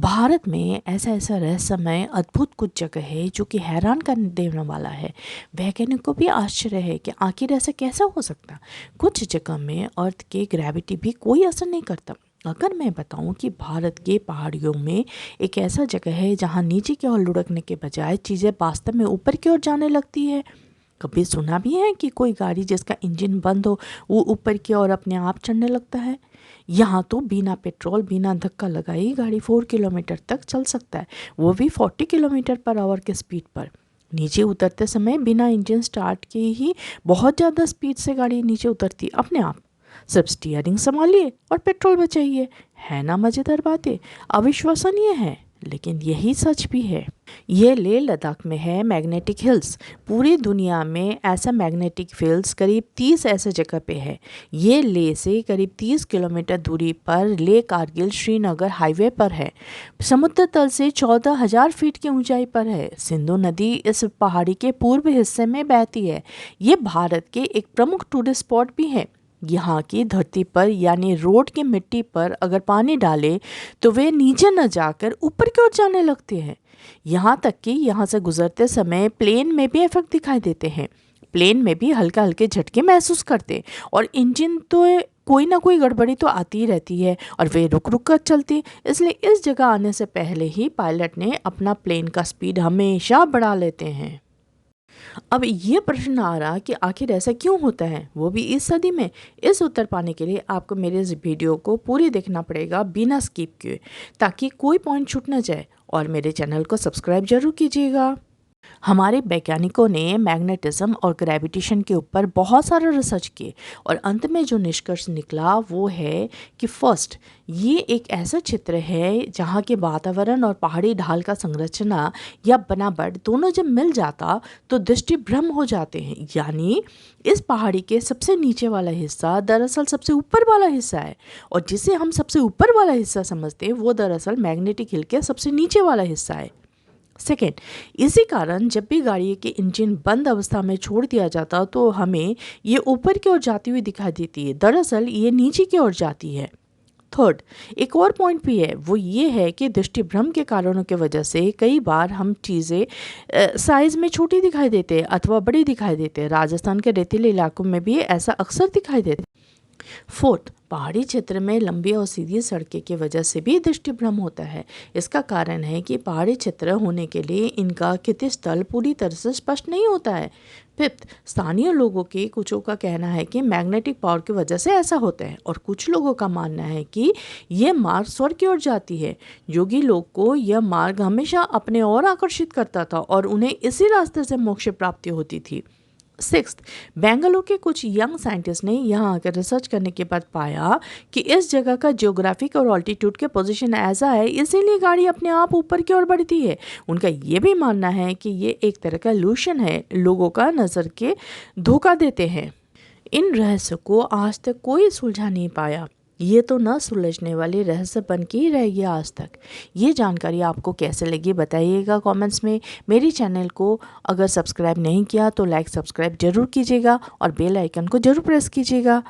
भारत में ऐसा ऐसा रहस्यमय अद्भुत कुछ जगह है जो कि हैरान कर देने वाला है। वैज्ञानिक को भी आश्चर्य है कि आखिर ऐसा कैसा हो सकता। कुछ जगह में अर्थ के ग्रेविटी भी कोई असर नहीं करता। अगर मैं बताऊं कि भारत के पहाड़ियों में एक ऐसा जगह है जहां नीचे की ओर लुढ़कने के बजाय चीज़ें वास्तव में ऊपर की ओर जाने लगती है। कभी सुना भी है कि कोई गाड़ी जिसका इंजन बंद हो वो ऊपर की ओर अपने आप चढ़ने लगता है। यहाँ तो बिना पेट्रोल बिना धक्का लगाए ही गाड़ी 4 किलोमीटर तक चल सकता है, वो भी 40 किलोमीटर पर आवर के स्पीड पर। नीचे उतरते समय बिना इंजन स्टार्ट किए ही बहुत ज़्यादा स्पीड से गाड़ी नीचे उतरती अपने आप। सिर्फ स्टीयरिंग संभालिए और पेट्रोल बचाइए। है ना मज़ेदार बातें। अविश्वसनीय है लेकिन यही सच भी है। ये लेह लद्दाख में है मैग्नेटिक हिल्स। पूरी दुनिया में ऐसा मैग्नेटिक फील्ड्स करीब 30 ऐसे जगह पे है। ये लेह से करीब 30 किलोमीटर दूरी पर लेह कारगिल श्रीनगर हाईवे पर है। समुद्र तल से 14,000 फीट की ऊंचाई पर है। सिंधु नदी इस पहाड़ी के पूर्व हिस्से में बहती है। ये भारत के एक प्रमुख टूरिस्ट स्पॉट भी है। यहाँ की धरती पर यानी रोड की मिट्टी पर अगर पानी डाले तो वे नीचे न जाकर ऊपर की ओर जाने लगते हैं। यहाँ तक कि यहाँ से गुजरते समय प्लेन में भी इफेक्ट दिखाई देते हैं। प्लेन में भी हल्का हल्के झटके महसूस करते और इंजन तो कोई ना कोई गड़बड़ी तो आती ही रहती है और वे रुक रुक कर चलती। इसलिए इस जगह आने से पहले ही पायलट ने अपना प्लेन का स्पीड हमेशा बढ़ा लेते हैं। अब ये प्रश्न आ रहा कि आखिर ऐसा क्यों होता है, वो भी इस सदी में। इस उत्तर पाने के लिए आपको मेरे इस वीडियो को पूरी देखना पड़ेगा बिना स्किप किए, ताकि कोई पॉइंट छूट ना जाए। और मेरे चैनल को सब्सक्राइब जरूर कीजिएगा। हमारे वैज्ञानिकों ने मैग्नेटिज्म और ग्रेविटेशन के ऊपर बहुत सारा रिसर्च किए और अंत में जो निष्कर्ष निकला वो है कि फर्स्ट, ये एक ऐसा क्षेत्र है जहाँ के वातावरण और पहाड़ी ढाल का संरचना या बनावट दोनों जब मिल जाता तो दृष्टि भ्रम हो जाते हैं। यानी इस पहाड़ी के सबसे नीचे वाला हिस्सा दरअसल सबसे ऊपर वाला हिस्सा है और जिसे हम सबसे ऊपर वाला हिस्सा समझते हैं वो दरअसल मैग्नेटिक हिल के सबसे नीचे वाला हिस्सा है। सेकेंड, इसी कारण जब भी गाड़ी के इंजन बंद अवस्था में छोड़ दिया जाता तो हमें ये ऊपर की ओर जाती हुई दिखाई देती है, दरअसल ये नीचे की ओर जाती है। थर्ड, एक और पॉइंट भी है, वो ये है कि दृष्टिभ्रम के कारणों की वजह से कई बार हम चीज़ें साइज में छोटी दिखाई देते हैं अथवा बड़ी दिखाई देते हैं। राजस्थान के रेतीले इलाकों में भी ऐसा अक्सर दिखाई देता है। फोर्थ, पहाड़ी क्षेत्र में लंबी और सीधी सड़कें की वजह से भी दृष्टिभ्रम होता है। इसका कारण है कि पहाड़ी क्षेत्र होने के लिए इनका क्षितिज पूरी तरह से स्पष्ट नहीं होता है। फिफ्थ, स्थानीय लोगों के कुछों का कहना है कि मैग्नेटिक पावर की वजह से ऐसा होता है और कुछ लोगों का मानना है कि यह मार्ग स्वर्ग की ओर जाती है। योगी लोग को यह मार्ग हमेशा अपने ओर आकर्षित करता था और उन्हें इसी रास्ते से मोक्ष प्राप्ति होती थी। सिक्स्थ, बेंगलुरु के कुछ यंग साइंटिस्ट ने यहाँ आकर रिसर्च करने के बाद पाया कि इस जगह का जियोग्राफिक और ऑल्टीट्यूड के पोजीशन ऐसा है, इसीलिए गाड़ी अपने आप ऊपर की ओर बढ़ती है। उनका ये भी मानना है कि ये एक तरह का इल्यूशन है, लोगों का नज़र के धोखा देते हैं। इन रहस्य को आज तक कोई सुलझा नहीं पाया। ये तो न सुलझने वाले रहस्य बन के ही रह गया आज तक। ये जानकारी आपको कैसे लगी बताइएगा कमेंट्स में। मेरी चैनल को अगर सब्सक्राइब नहीं किया तो लाइक सब्सक्राइब जरूर कीजिएगा और बेल आइकन को जरूर प्रेस कीजिएगा।